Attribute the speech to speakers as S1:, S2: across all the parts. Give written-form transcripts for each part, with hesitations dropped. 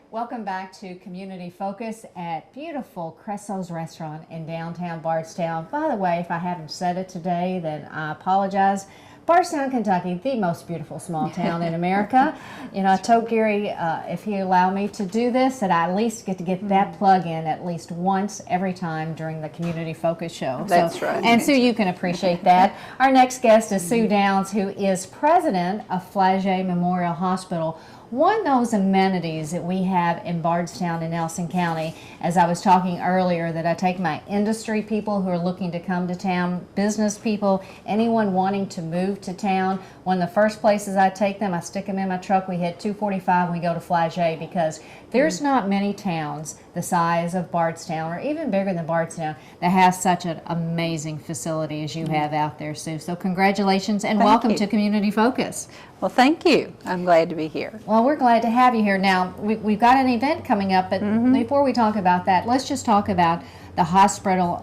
S1: Welcome back to Community Focus at beautiful Cresso's Restaurant in downtown Bardstown. By the way, if I haven't said it today, then I apologize. Bardstown, Kentucky, the most beautiful small town in America. You know, I told Gary if he allowed me to do this, that I at least get to get that plug in at least once every time during the Community Focus show.
S2: That's right.
S1: And Sue, you can appreciate that. Our next guest is Sue Downs, who is president of Flaget Memorial Hospital. One of those amenities that we have in Bardstown and Nelson County, as I was talking earlier, that I take my industry people who are looking to come to town, business people, anyone wanting to move to town, one of the first places I take them, I stick them in my truck, we hit 245 and we go to Flaget, because there's not many towns the size of Bardstown, or even bigger than Bardstown, that has such an amazing facility as you have out there, Sue. So congratulations and welcome to Community Focus.
S2: Well, thank you. I'm glad to be here.
S1: Well, we're glad to have you here. Now, we've got an event coming up, but before we talk about that, let's just talk about the hospital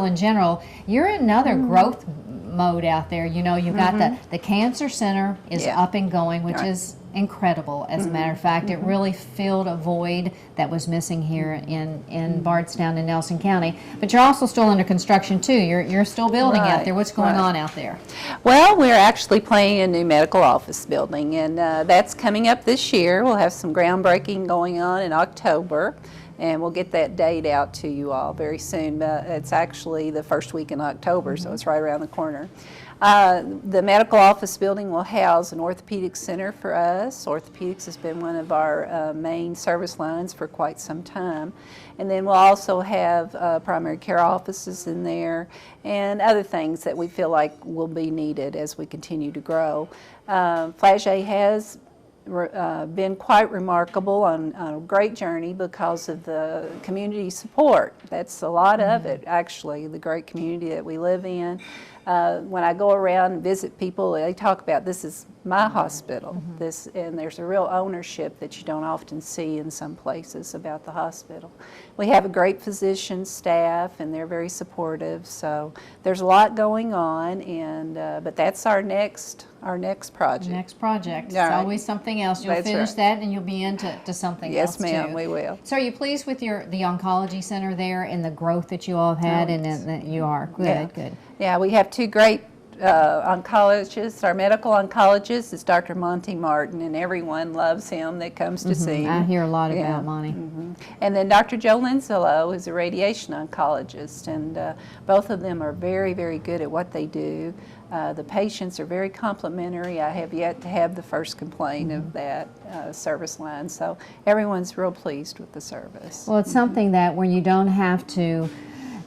S1: in general. You're in another growth mode out there. You know, you've got the Cancer Center is up and going, which is incredible. As a matter of fact, it really filled a void that was missing here in Bardstown and Nelson County. But you're also still under construction too. You're still building out there. What's going on out there?
S2: Well, we're actually planning a new medical office building, and that's coming up this year. We'll have some groundbreaking going on in October, and we'll get that date out to you all very soon. It's actually the first week in October, so it's right around the corner. The medical office building will house an orthopedic center for us. Orthopedics has been one of our main service lines for quite some time. And then we'll also have primary care offices in there and other things that we feel like will be needed as we continue to grow. Flaget has been quite remarkable on a great journey because of the community support. That's a lot of it, actually, the great community that we live in. When I go around and visit people, they talk about this is my hospital. And there's a real ownership that you don't often see in some places about the hospital. We have a great physician staff, and they're very supportive. So there's a lot going on, and but that's our next project.
S1: Next project. It's always something else. You'll finish that, and you'll be into something else
S2: Yes,
S1: too.
S2: ma'am, we will.
S1: So are you pleased with the oncology center there and the growth that you all have had? And you are good. Good.
S2: Yeah, we have two great oncologists. Our medical oncologist is Dr. Monty Martin, and everyone loves him that comes to see him.
S1: I hear a lot about Monty.
S2: And then Dr. Joe Linzolo is a radiation oncologist, and both of them are very, very good at what they do. The patients are very complimentary. I have yet to have the first complaint of that service line, so everyone's real pleased with the service.
S1: Well, it's something that when you don't have to,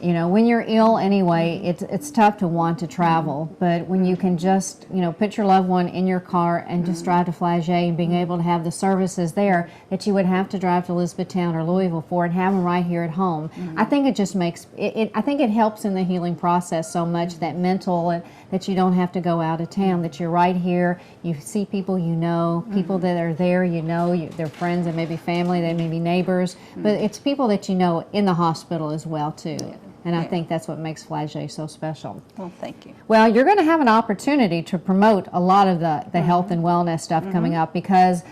S1: you know, when you're ill anyway, it's tough to want to travel, but when you can just, you know, put your loved one in your car and just drive to Flaget and being able to have the services there that you would have to drive to Elizabethtown or Louisville for and have them right here at home. I think it just makes, I think it helps in the healing process so much, that mental, and that you don't have to go out of town, that you're right here, you see people you know, people that are there you know, they're friends and maybe family, they may be neighbors, but it's people that you know in the hospital as well too. And I think that's what makes Flaget so special.
S2: Well, thank you.
S1: Well, you're going to have an opportunity to promote a lot of the health and wellness stuff coming up, because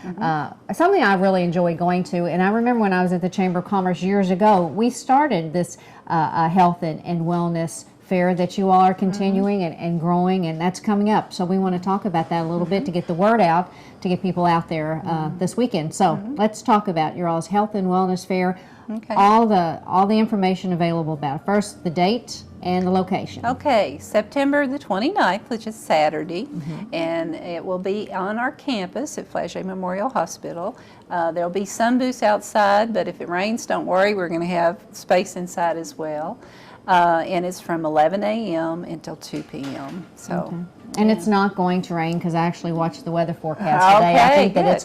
S1: something I really enjoy going to, and I remember when I was at the Chamber of Commerce years ago, we started this health and wellness fair that you all are continuing and growing, and that's coming up. So we want to talk about that a little bit to get the word out, to get people out there this weekend. So let's talk about your all's health and wellness fair.
S2: Okay.
S1: All the information available about it. First, the date and the location.
S2: Okay, September the 29th, which is Saturday, and it will be on our campus at Flaget Memorial Hospital. There'll be some booths outside, but if it rains, don't worry, we're going to have space inside as well. And it's from 11 a.m. until 2 p.m. So.
S1: And it's not going to rain, because I actually watched the weather forecast today. I think that it's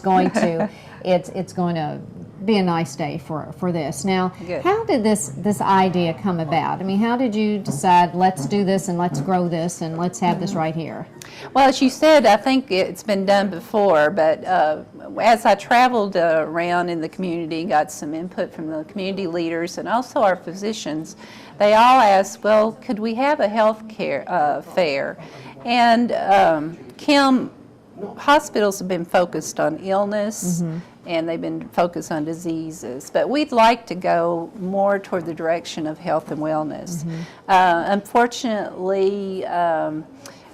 S1: going to be a nice day for this. Now, how did this idea come about? I mean, how did you decide, let's do this and let's grow this and let's have this right here?
S2: Well, as you said, I think it's been done before, but as I traveled around in the community, got some input from the community leaders and also our physicians, they all asked, well, could we have a health care fair? And Kim hospitals have been focused on illness and they've been focused on diseases, but we'd like to go more toward the direction of health and wellness. Unfortunately,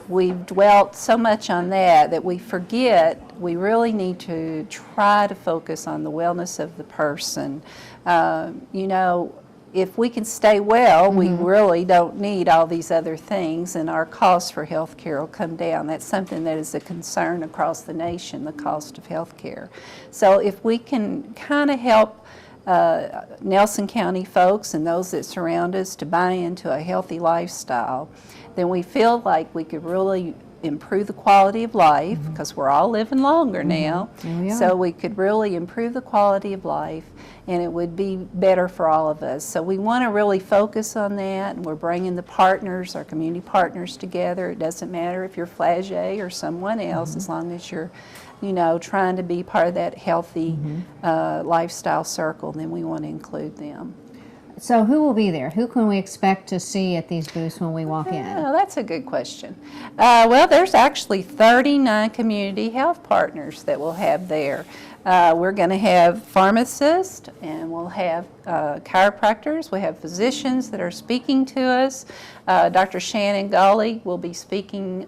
S2: we've dwelt so much on that we forget we really need to try to focus on the wellness of the person. You know, if we can stay well, we really don't need all these other things, and our costs for health care will come down. That's something that is a concern across the nation, the cost of health care. So if we can kind of help Nelson County folks and those that surround us to buy into a healthy lifestyle, then we feel like we could really improve the quality of life, because we're all living longer now. So we could really improve the quality of life, and it would be better for all of us. So we want to really focus on that, and we're bringing the partners, our community partners, together. It doesn't matter if you're Flaget or someone else, as long as you're, you know, trying to be part of that healthy lifestyle circle, then we want to include them.
S1: So who will be there? Who can we expect to see at these booths when we walk in?
S2: Oh, that's a good question. Well, there's actually 39 community health partners that we'll have there. We're going to have pharmacists, and we'll have chiropractors. We have physicians that are speaking to us. Dr. Shannon Gawley will be speaking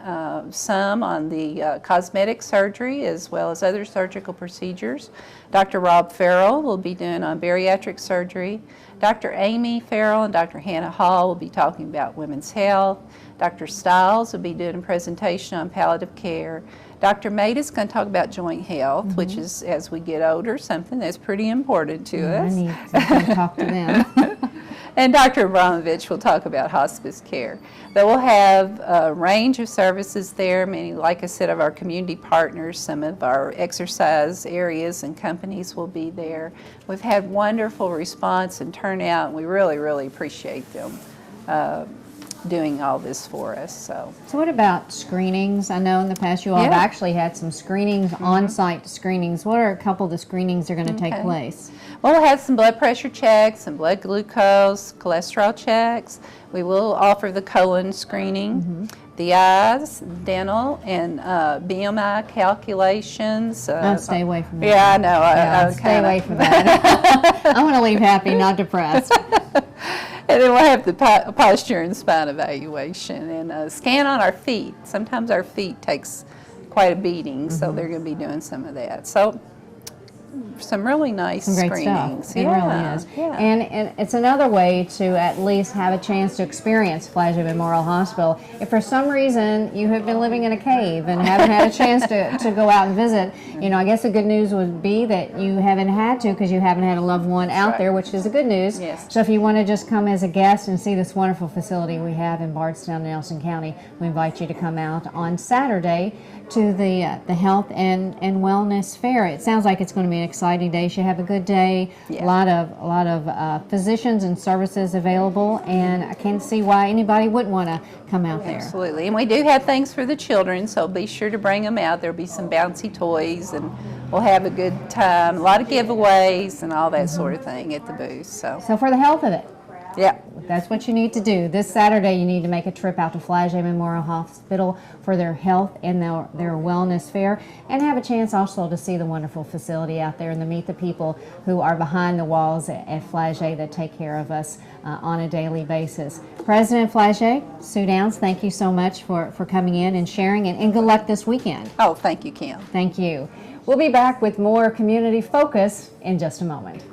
S2: some on the cosmetic surgery as well as other surgical procedures. Dr. Rob Farrell will be doing on bariatric surgery. Dr. Amy Farrell and Dr. Hannah Hall will be talking about women's health. Dr. Stiles will be doing a presentation on palliative care. Dr. Mate is going to talk about joint health, which is, as we get older, something that's pretty important to us.
S1: I need to talk to them.
S2: And Dr. Abramovich will talk about hospice care. But we'll have a range of services there, many, like I said, of our community partners. Some of our exercise areas and companies will be there. We've had wonderful response and turnout, and we really, really appreciate them doing all this for us. So
S1: what about screenings? I know in the past you all have actually had some screenings, on-site screenings. What are a couple of the screenings that are going to take place?
S2: Well, we'll have some blood pressure checks, some blood glucose, cholesterol checks. We will offer the colon screening, the eyes, dental, and BMI calculations.
S1: I'll stay away from that.
S2: Yeah, I know.
S1: Stay away from that. I want to leave happy, not depressed.
S2: And then we'll have the posture and spine evaluation and a scan on our feet. Sometimes our feet takes quite a beating, so they're going to be doing some of that. So some really nice
S1: great
S2: screenings.
S1: Stuff. It really is.
S2: Yeah.
S1: And it's another way to at least have a chance to experience Flaget Memorial Hospital. If for some reason you have been living in a cave and haven't had a chance to go out and visit, you know, I guess the good news would be that you haven't had to because you haven't had a loved one out there, which is a good news.
S2: Yes.
S1: So if you want to just come as a guest and see this wonderful facility we have in Bardstown, Nelson County, we invite you to come out on Saturday to the Health and Wellness Fair. It sounds like it's going to be an exciting day. You should have a good day.
S2: Yeah.
S1: A lot of physicians and services available, and I can't see why anybody wouldn't want to come out there.
S2: Absolutely. And we do have things for the children, so be sure to bring them out. There'll be some bouncy toys, and we'll have a good time. A lot of giveaways and all that sort of thing at the booth. So
S1: for the health of it.
S2: Yeah.
S1: That's what you need to do. This Saturday you need to make a trip out to Flaget Memorial Hospital for their health and their wellness fair, and have a chance also to see the wonderful facility out there and to meet the people who are behind the walls at Flaget that take care of us on a daily basis. President Flaget, Sue Downs, thank you so much for coming in and sharing, and good luck this weekend.
S2: Oh, thank you, Kim.
S1: Thank you. We'll be back with more community focus in just a moment.